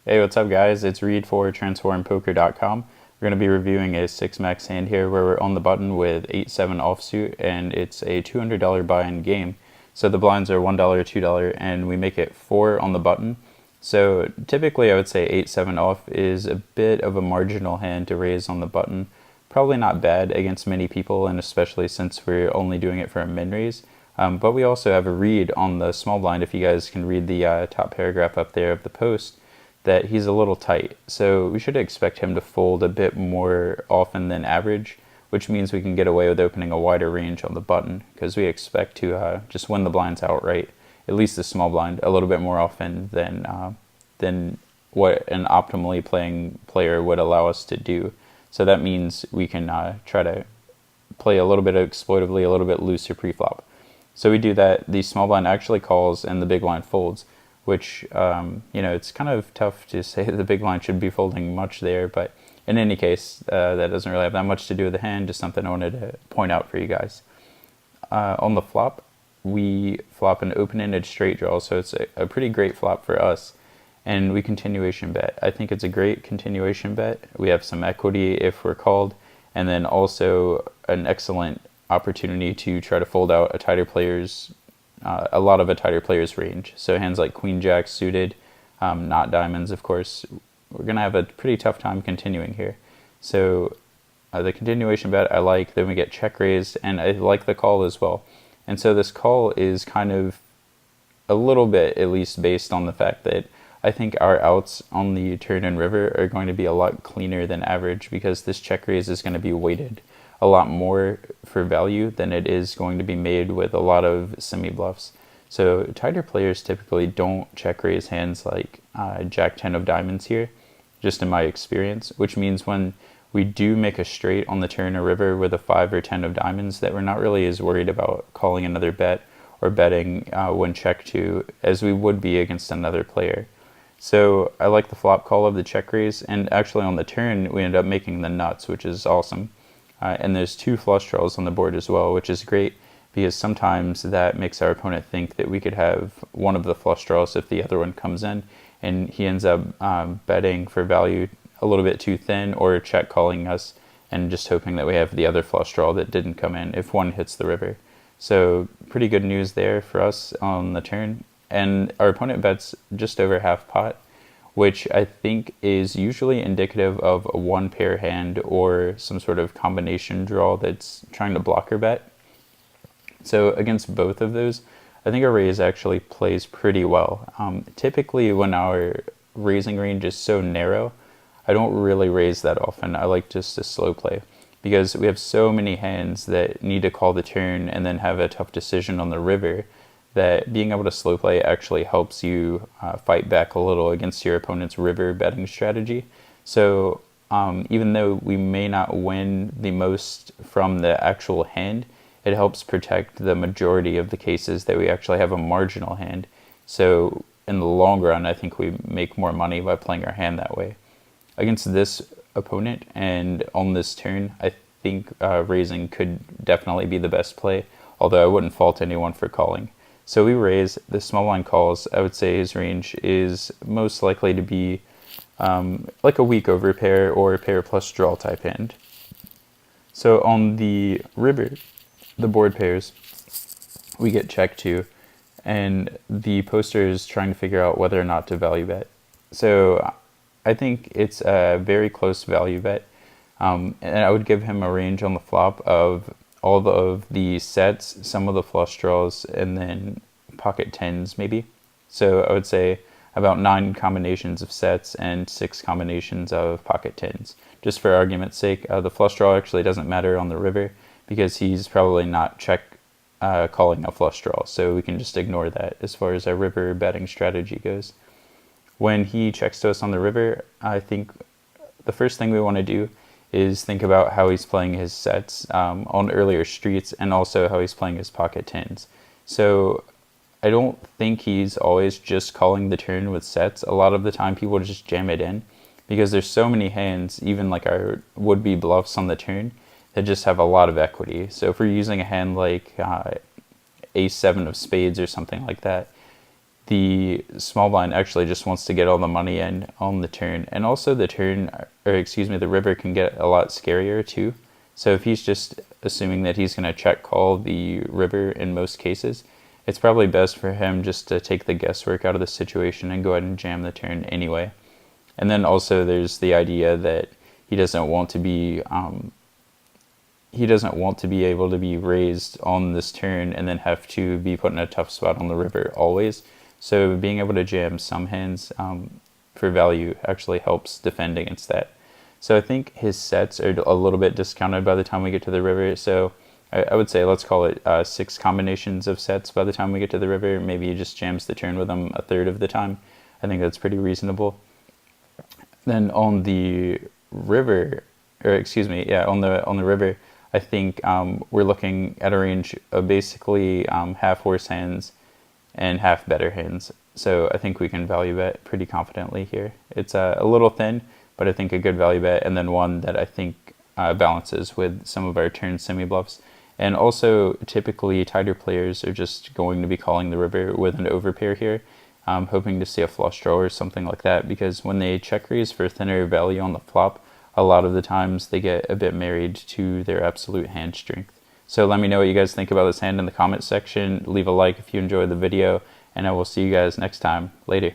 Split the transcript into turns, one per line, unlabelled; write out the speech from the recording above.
Hey, what's up guys? It's Reed for TransformPoker.com. We're going to be reviewing a 6-max hand here where we're on the button with 8-7 offsuit, and it's a $200 buy-in game. So the blinds are $1, $2, and we make it 4 on the button. So typically I would say 8-7 off is a bit of a marginal hand to raise on the button. Probably not bad against many people, and especially since we're only doing it for a min raise. But we also have a read on the small blind, if you guys can read the top paragraph up there of the post, that he's a little tight. So we should expect him to fold a bit more often than average, which means we can get away with opening a wider range on the button, because we expect to just win the blinds outright, at least the small blind, a little bit more often than what an optimally playing player would allow us to do. So that means we can try to play a little bit exploitively, a little bit looser preflop. So we do that. The small blind actually calls and the big blind folds, which, it's kind of tough to say the big blind should be folding much there, but in any case, that doesn't really have that much to do with the hand, just something I wanted to point out for you guys. On the flop, we flop an open-ended straight draw, so it's a pretty great flop for us, and we continuation bet. I think it's a great continuation bet. We have some equity if we're called, and then also an excellent opportunity to try to fold out a tighter player's range. So hands like queen jack suited, not diamonds, of course, we're gonna have a pretty tough time continuing here. So the continuation bet I like. Then we get check raised, and I like the call as well. And so this call is kind of a little bit, at least, based on the fact that I think our outs on the turn and river are going to be a lot cleaner than average, because this check raise is going to be weighted a lot more for value than it is going to be made with a lot of semi-bluffs. So tighter players typically don't check raise hands like Jack 10 of diamonds here, just in my experience, which means when we do make a straight on the turn or river with a 5 or 10 of diamonds, that we're not really as worried about calling another bet or betting when check to as we would be against another player. So I like the flop call of the check raise, and actually on the turn we end up making the nuts, which is awesome. And there's 2 flush draws on the board as well, which is great, because sometimes that makes our opponent think that we could have one of the flush draws if the other one comes in, and he ends up betting for value a little bit too thin, or check calling us and just hoping that we have the other flush draw that didn't come in if one hits the river. So pretty good news there for us on the turn. And our opponent bets just over half pot, which I think is usually indicative of a one pair hand or some sort of combination draw that's trying to blocker bet. So against both of those, I think our raise actually plays pretty well. Typically when our raising range is so narrow, I don't really raise that often. I like just to slow play, because we have so many hands that need to call the turn and then have a tough decision on the river, that being able to slow play actually helps you fight back a little against your opponent's river betting strategy. So even though we may not win the most from the actual hand, it helps protect the majority of the cases that we actually have a marginal hand. So in the long run, I think we make more money by playing our hand that way. Against this opponent and on this turn, I think raising could definitely be the best play, although I wouldn't fault anyone for calling. So we raise, the small blind calls. I would say his range is most likely to be like a weak overpair or a pair plus draw type hand. So on the river, the board pairs, we get check 2, and the poster is trying to figure out whether or not to value bet. So I think it's a very close value bet, and I would give him a range on the flop of all of the sets, some of the flush draws, and then pocket 10s maybe. So I would say about 9 combinations of sets and 6 combinations of pocket 10s. Just for argument's sake, the flush draw actually doesn't matter on the river, because he's probably not check calling a flush draw, so we can just ignore that as far as our river betting strategy goes. When he checks to us on the river, I think the first thing we want to do is think about how he's playing his sets on earlier streets, and also how he's playing his pocket 10s. So I don't think he's always just calling the turn with sets. A lot of the time people just jam it in, because there's so many hands, even like our would-be bluffs on the turn, that just have a lot of equity. So if we're using a hand like ace 7 of spades or something like that, the small blind actually just wants to get all the money in on the turn. And also the the river can get a lot scarier too. So if he's just assuming that he's going to check call the river in most cases, it's probably best for him just to take the guesswork out of the situation and go ahead and jam the turn anyway. And then also there's the idea that he doesn't want to be able to be raised on this turn and then have to be put in a tough spot on the river always. So being able to jam some hands for value actually helps defend against that. So I think his sets are a little bit discounted by the time we get to the river. So I would say let's call it 6 combinations of sets by the time we get to the river. Maybe he just jams the turn with them a third of the time. I think that's pretty reasonable. Then on the river, on the river, I think we're looking at a range of basically half worse hands and half better hands. So I think we can value bet pretty confidently here. It's a little thin, but I think a good value bet, and then one that I think balances with some of our turn semi-bluffs. And also, typically, tighter players are just going to be calling the river with an overpair here, hoping to see a flush draw or something like that, because when they check raise for thinner value on the flop, a lot of the times they get a bit married to their absolute hand strength. So let me know what you guys think about this hand in the comment section. Leave a like if you enjoyed the video, and I will see you guys next time. Later.